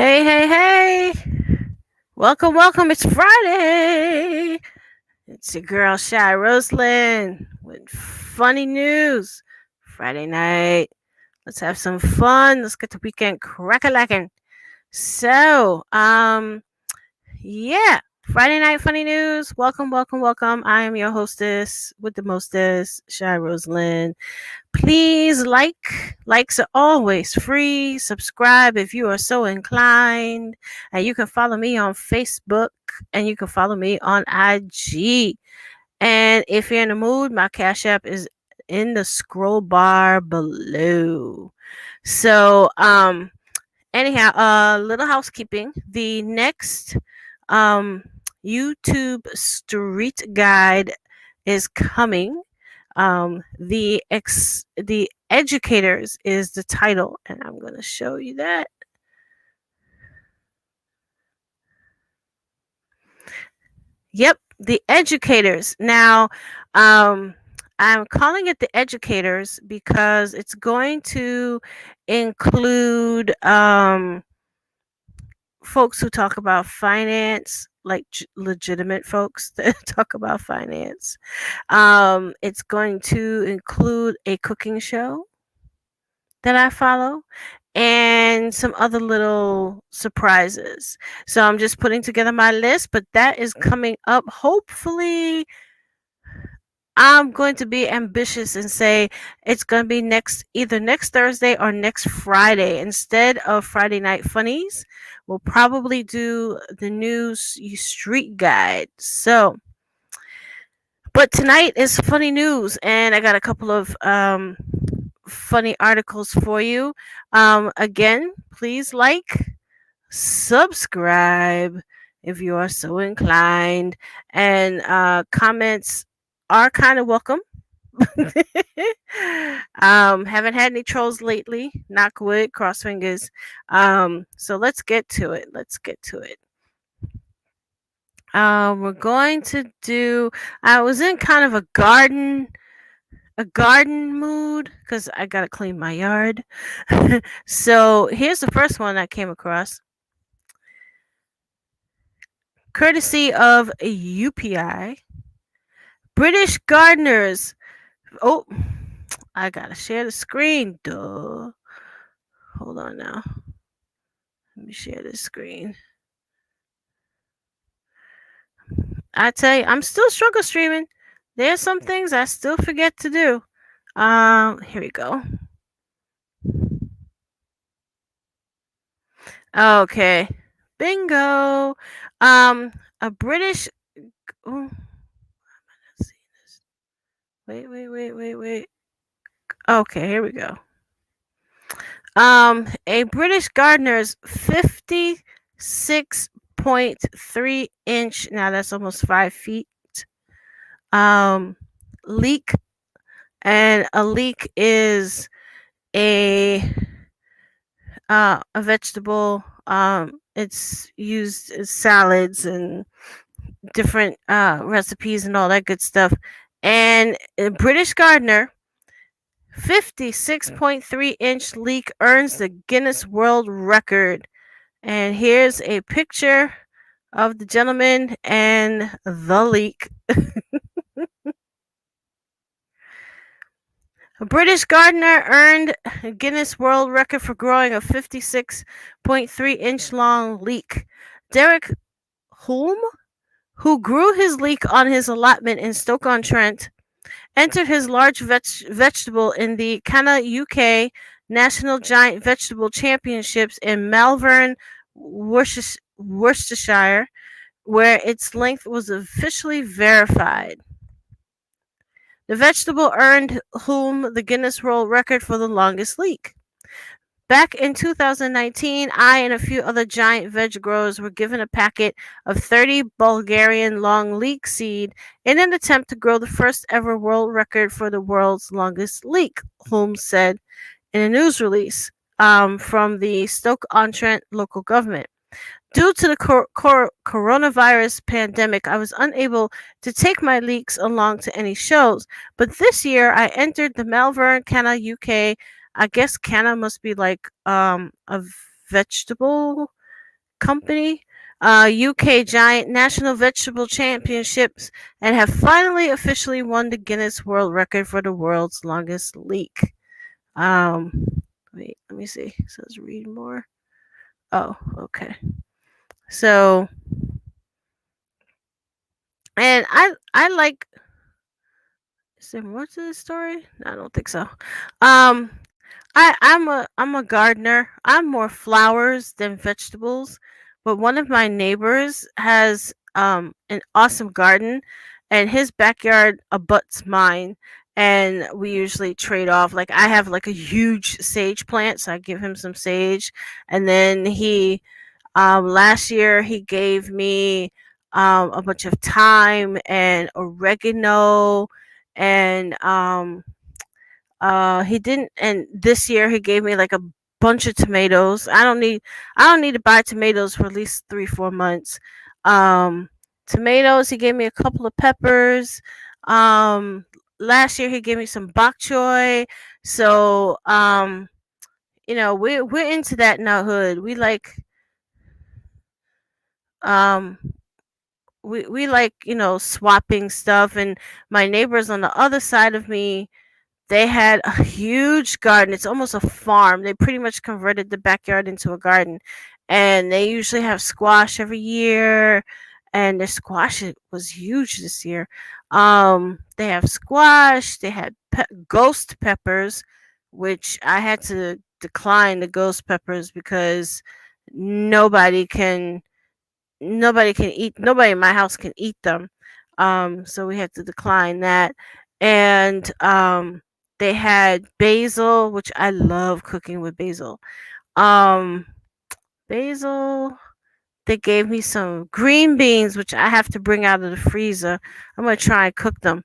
Hey, hey, hey. Welcome, welcome. It's Friday. It's your girl, Shy Roslyn, with funny news. Friday night. Let's have some fun. Let's get the weekend crack-a-lackin'. So, yeah. Friday night funny news. Welcome, welcome, welcome. I am your hostess with the mostest, Shy Roslyn. Please likes are always free. Subscribe if you are so inclined. And you can follow me on Facebook and you can follow me on IG. And if you're in the mood, my Cash App is in the scroll bar below. So, anyhow, little housekeeping. The next um YouTube street guide is coming. The educators is the title, and I'm going to show you that. Yep, the educators. Now, I'm calling it the educators because it's going to include folks who talk about finance, like legitimate folks that talk about finance. It's going to include a cooking show that I follow and some other little surprises. So I'm just putting together my list, but that is coming up. Hopefully, I'm going to be ambitious and say it's going to be either next Thursday or next Friday instead of Friday Night Funnies. We'll probably do the news street guide. So, but tonight is funny news, and I got a couple of funny articles for you. Again, please subscribe if you are so inclined, and comments are kind of welcome. Haven't had any trolls lately. Knock wood, cross fingers. So let's get to it. We're going to do. I was in kind of a garden mood because I gotta clean my yard. So here's the first one I came across, courtesy of UPI. British gardeners. Oh, I gotta share the screen. Duh. Hold on now. Let me share the screen. I tell you, I'm still struggle streaming. There's some things I still forget to do. Here we go. Okay. Bingo. A British. Oh, let's see this. Wait. Okay, here we go. A British gardener's 56.3-inch. Now that's almost 5 feet. Leek, and a leek is a vegetable. It's used in salads and different recipes and all that good stuff. And a British gardener, 56.3-inch leek earns the Guinness World Record. And here's a picture of the gentleman and the leek. A British gardener earned a Guinness World Record for growing a 56.3-inch long leek. Derek Hulme, who grew his leek on his allotment in Stoke-on-Trent, entered his large vegetable in the Cana UK National Giant Vegetable Championships in Malvern, Worcestershire, where its length was officially verified. The vegetable earned Hulme the Guinness World Record for the longest leek. Back in 2019, I and a few other giant veg growers were given a packet of 30 Bulgarian long leek seed in an attempt to grow the first ever world record for the world's longest leek, Hulme said in a news release from the Stoke-on-Trent local government. Due to the coronavirus pandemic, I was unable to take my leeks along to any shows. But this year, I entered the Malvern Cana UK. I guess Cana must be like a vegetable. Company, UK Giant National Vegetable Championships, and have finally officially won the Guinness World Record for the world's longest leek. Um, wait, let me see. It says read more. Oh, okay. So, and I like. Is there more to this story? No, I don't think so. Um, I'm a gardener. I'm more flowers than vegetables, but one of my neighbors has an awesome garden, and his backyard abuts mine, and we usually trade off. Like I have like a huge sage plant, so I give him some sage, and then he last year he gave me a bunch of thyme and oregano and he didn't, and this year he gave me like a bunch of tomatoes. I don't need to buy tomatoes for at least 3-4 months. Um, Tomatoes. He gave me a couple of peppers. Um, Last year he gave me some bok choy. So we're into that in our hood. Um we like swapping stuff, and my neighbors on the other side of me, they had a huge garden. It's almost a farm. They pretty much converted the backyard into a garden. And they usually have squash every year. And their squash was huge this year. They have squash. They had ghost peppers, which I had to decline the ghost peppers because nobody can nobody in my house can eat them. So we had to decline that. And they had basil, which I love cooking with basil. Um Basil. They gave me some green beans, which I have to bring out of the freezer. I'm gonna try and cook them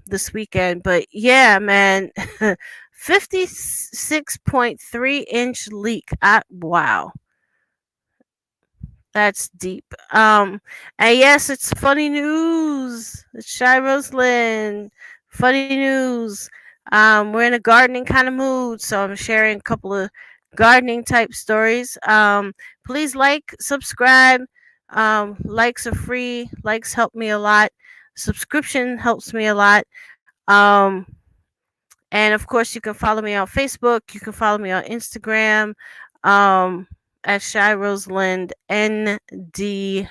this weekend. But yeah, man, 56.3-inch leak. Wow. That's deep. And yes, it's funny news. It's Shy Roseland. Funny news. We're in a gardening kind of mood, so I'm sharing a couple of gardening type stories. Please like, subscribe. Likes are free. Likes help me a lot. Subscription helps me a lot. Um, and of course, you can follow me on Facebook. You can follow me on Instagram. Um, at Shy Roseland NDB.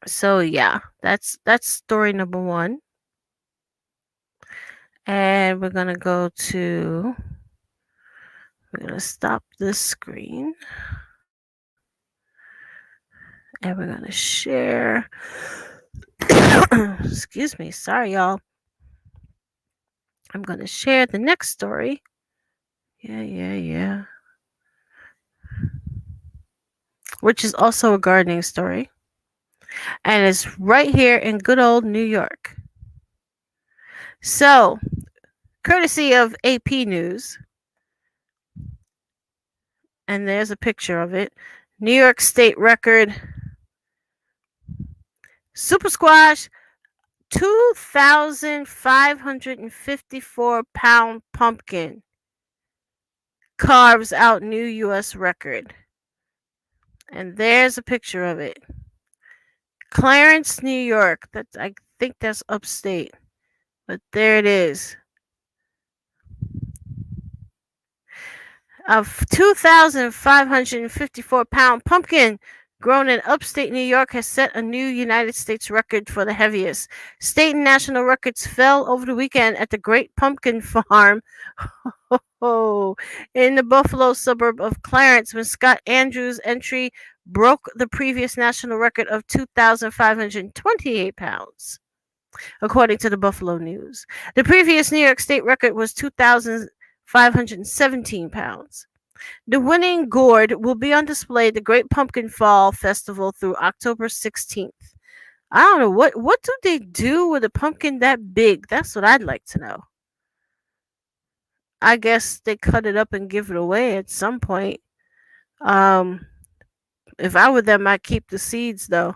So yeah, that's story number one. And we're gonna stop this screen and we're gonna share. Excuse me, sorry y'all. I'm gonna share the next story. Yeah. Which is also a gardening story. And it's right here in good old New York. So, courtesy of AP News, and there's a picture of it. New York State record Super Squash 2,554-pound pumpkin carves out new U.S. record. And there's a picture of it. Clarence, New York. I think that's upstate. But there it is. A 2,554-pound pumpkin grown in upstate New York has set a new United States record for the heaviest. State and national records fell over the weekend at the Great Pumpkin Farm in the Buffalo suburb of Clarence when Scott Andrews' entry broke the previous national record of 2,528 pounds, according to the Buffalo News. The previous New York State record was 2,517 pounds. The winning gourd will be on display at the Great Pumpkin Fall Festival through October 16th. I don't know what do they do with a pumpkin that big? That's what I'd like to know. I guess they cut it up and give it away at some point. Um, if I were them, I'd keep the seeds though.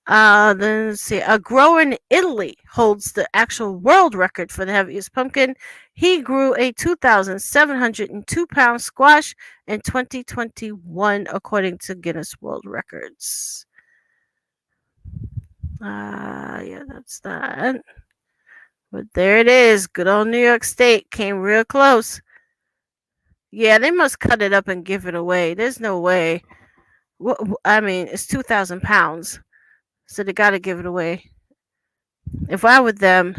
Then let's see. A grower in Italy holds the actual world record for the heaviest pumpkin. He grew a 2,702-pound squash in 2021, according to Guinness World Records. Yeah, that's that. But there it is. Good old New York State came real close. Yeah, they must cut it up and give it away. There's no way. I mean, it's 2,000 pounds, so they got to give it away. If I were them,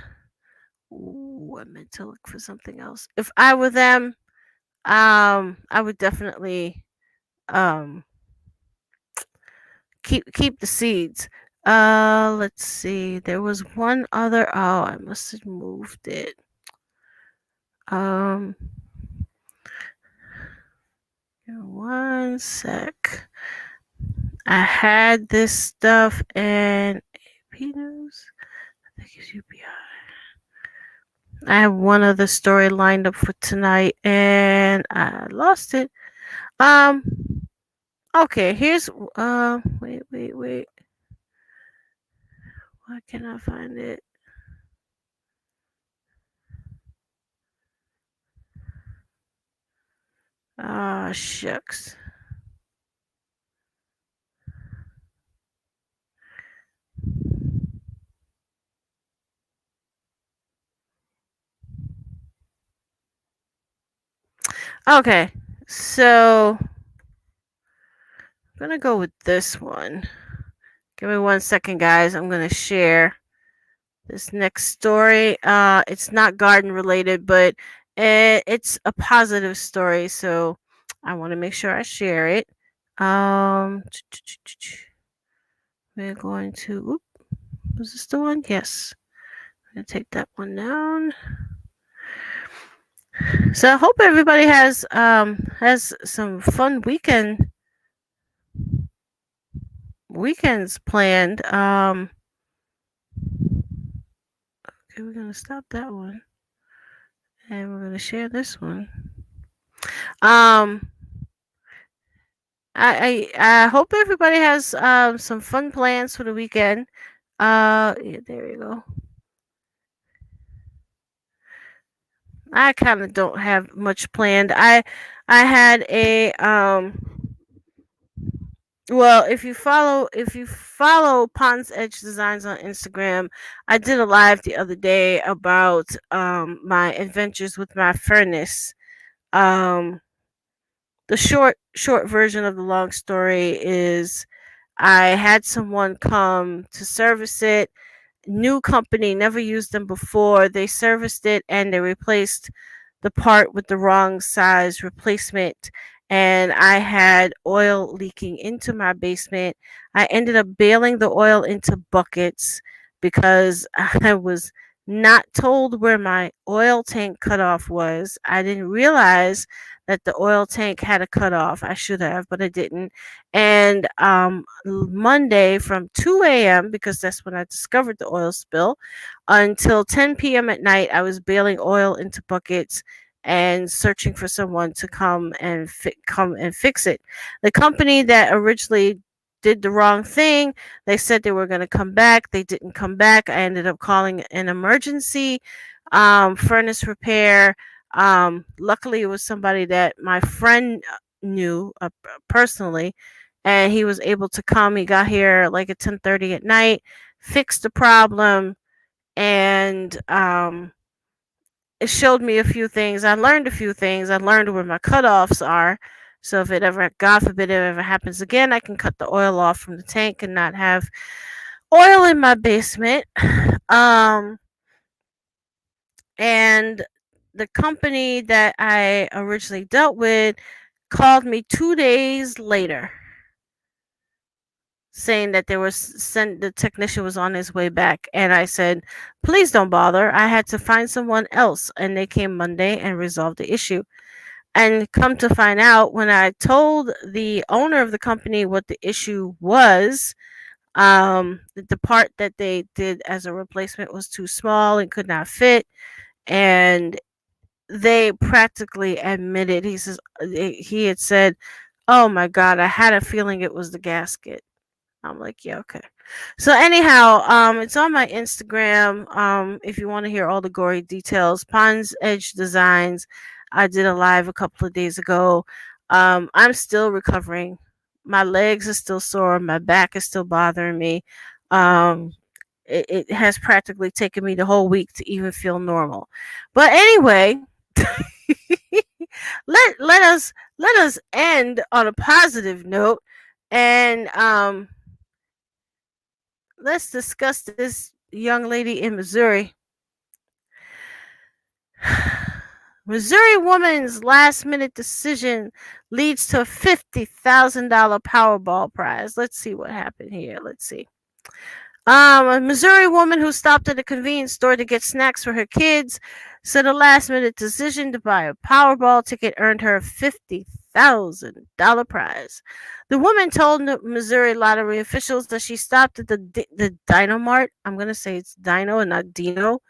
ooh, I meant to look for something else. If I were them, I would definitely um keep the seeds. Let's see. There was one other. Oh, I must have moved it. Um, one sec. I had this stuff and AP News. I think it's UPI. I have one other story lined up for tonight and I lost it. Um, okay, here's wait. Why can't I find it? Ah, shucks. Okay, so I'm gonna go with this one. Give me 1 second, guys. I'm gonna share this next story. It's not garden related, but it's a positive story, so I want to make sure I share it. Um, we're going to. Oop, was this the one? Yes. I'm gonna take that one down. So I hope everybody has some fun weekends planned. Okay, we're gonna stop that one, and we're gonna share this one. Um, I hope everybody has some fun plans for the weekend. Yeah, there you go. I kind of don't have much planned. I had a well, if you follow Pond's Edge Designs on Instagram, I did a live the other day about my adventures with my furnace. Um the short version of the long story is I had someone come to service it. New company, never used them before. They serviced it and they replaced the part with the wrong size replacement. And I had oil leaking into my basement. I ended up bailing the oil into buckets because I was not told where my oil tank cutoff was. I didn't realize that the oil tank had a cutoff. I should have, but I didn't. And Monday from 2 a.m., because that's when I discovered the oil spill, until 10 p.m. at night, I was bailing oil into buckets and searching for someone to come and fix it. The company that originally did the wrong thing, they said they were going to come back. They didn't come back. I ended up calling an emergency furnace repair. Luckily, it was somebody that my friend knew personally, and he was able to come. He got here like at 10:30 at night, fixed the problem, and it showed me a few things. I learned a few things. I learned where my cutoffs are. So if it ever, God forbid, it ever happens again, I can cut the oil off from the tank and not have oil in my basement. Um, and the company that I originally dealt with called me 2 days later saying that the technician was on his way back, and I said, please don't bother. I had to find someone else, and they came Monday and resolved the issue. And come to find out, when I told the owner of the company what the issue was, the part that they did as a replacement was too small and could not fit, and they practically admitted, he had said, oh my god, I had a feeling it was the gasket. I'm like, yeah, okay. So anyhow, it's on my Instagram. If you want to hear all the gory details, Pond's Edge Designs. I did a live a couple of days ago. I'm still recovering. My legs are still sore. My back is still bothering me. Um, it has practically taken me the whole week to even feel normal. But anyway, let us end on a positive note, and let's discuss this young lady in Missouri. Missouri woman's last minute decision leads to a $50,000 Powerball prize. Let's see what happened here. Let's see. A Missouri woman who stopped at a convenience store to get snacks for her kids said a last minute decision to buy a Powerball ticket earned her a $50,000 prize. The woman told Missouri lottery officials that she stopped at the Dino Mart. I'm going to say it's Dino and not Dino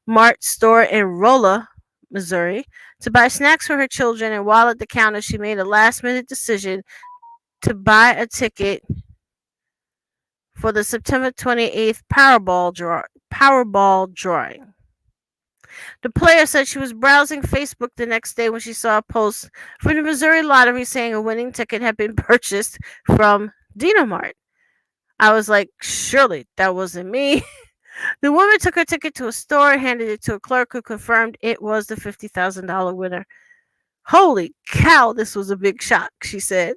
Mart store in Rolla, Missouri, to buy snacks for her children. And while at the counter, she made a last minute decision to buy a ticket for the September 28th Powerball drawing. The player said she was browsing Facebook the next day when she saw a post for the Missouri Lottery saying a winning ticket had been purchased from Dinamart. I was like, surely that wasn't me. The woman took her ticket to a store and handed it to a clerk who confirmed it was the $50,000 winner. Holy cow, this was a big shock, she said.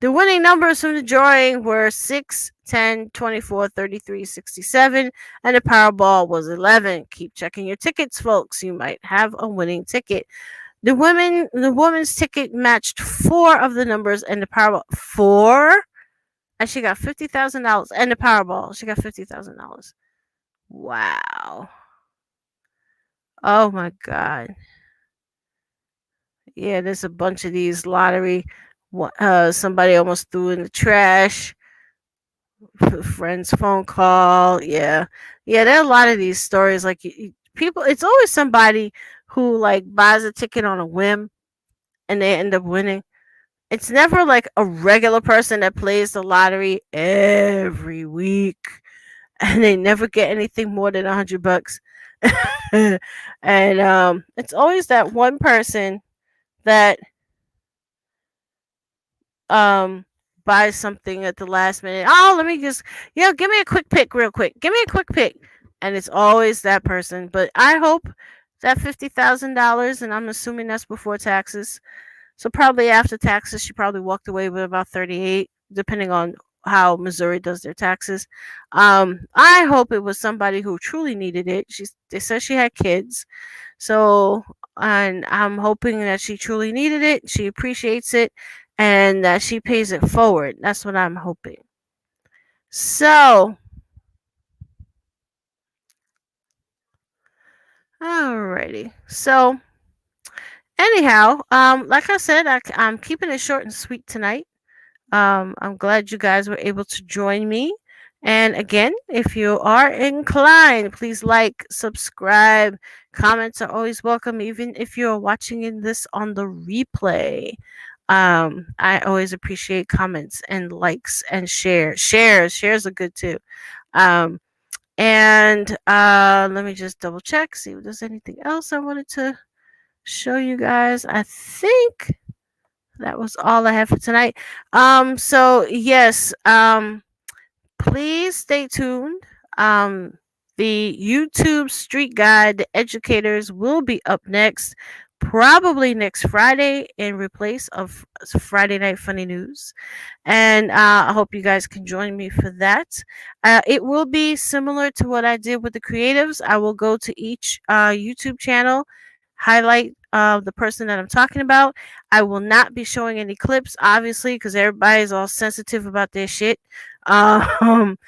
The winning numbers from the drawing were 6, 10, 24, 33, 67, and the Powerball was 11. Keep checking your tickets, folks. You might have a winning ticket. The woman's ticket matched 4 of the numbers, and the Powerball 4, and she got $50,000. And the Powerball, she got $50,000. Wow. Oh my God. Yeah, there's a bunch of these lottery. Somebody almost threw in the trash. Friend's phone call. Yeah, yeah. There are a lot of these stories. Like people, it's always somebody who like buys a ticket on a whim and they end up winning. It's never like a regular person that plays the lottery every week and they never get anything more than $100. And it's always that one person that um buys something at the last minute. Oh, let me just give me a quick pick real quick. Give me a quick pick. And it's always that person. But I hope that $50,000, and I'm assuming that's before taxes. So probably after taxes she probably walked away with about 38, depending on how Missouri does their taxes. I hope it was somebody who truly needed it. They said she had kids. So, and I'm hoping that she truly needed it, she appreciates it, and that she pays it forward. That's what I'm hoping. So, alrighty. So, anyhow, like I said, I'm keeping it short and sweet tonight. I'm glad you guys were able to join me. And again, if you are inclined, please like, subscribe. Comments are always welcome, even if you're watching this on the replay. I always appreciate comments and likes and shares. Shares are good too. Um, and let me just double check, see if there's anything else I wanted to show you guys. I think that was all I have for tonight. So yes, please stay tuned. The YouTube Street Guide, The Educators, will be up next, probably next Friday, in replace of Friday Night Funny News. And I hope you guys can join me for that. It will be similar to what I did with the creatives. I will go to each YouTube channel, highlight the person that I'm talking about. I will not be showing any clips, obviously, because everybody's all sensitive about their shit. Um,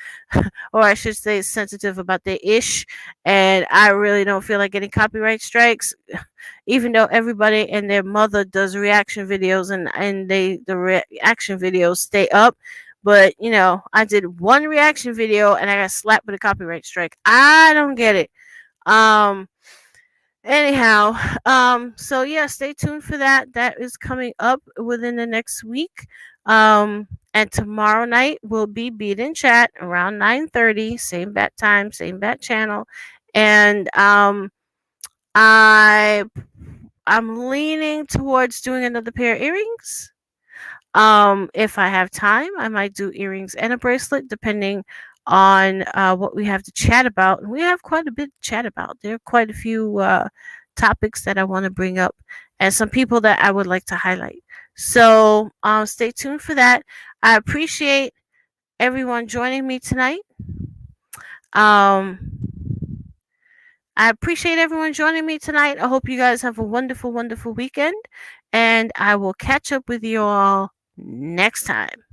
or I should say, sensitive about their ish. And I really don't feel like getting copyright strikes, even though everybody and their mother does reaction videos, and the reaction videos stay up. But I did one reaction video and I got slapped with a copyright strike. I don't get it. Anyhow, so yeah, stay tuned for that. That is coming up within the next week. And tomorrow night will be Beat in Chat around 9:30, same bat time, same bat channel. And I I'm leaning towards doing another pair of earrings. If I have time, I might do earrings and a bracelet, depending on what we have to chat about. And we have quite a bit to chat about. There are quite a few topics that I want to bring up, and some people that I would like to highlight. So stay tuned for that. I appreciate everyone joining me tonight. Um, I appreciate everyone joining me tonight. I hope you guys have a wonderful, wonderful weekend, and I will catch up with you all next time.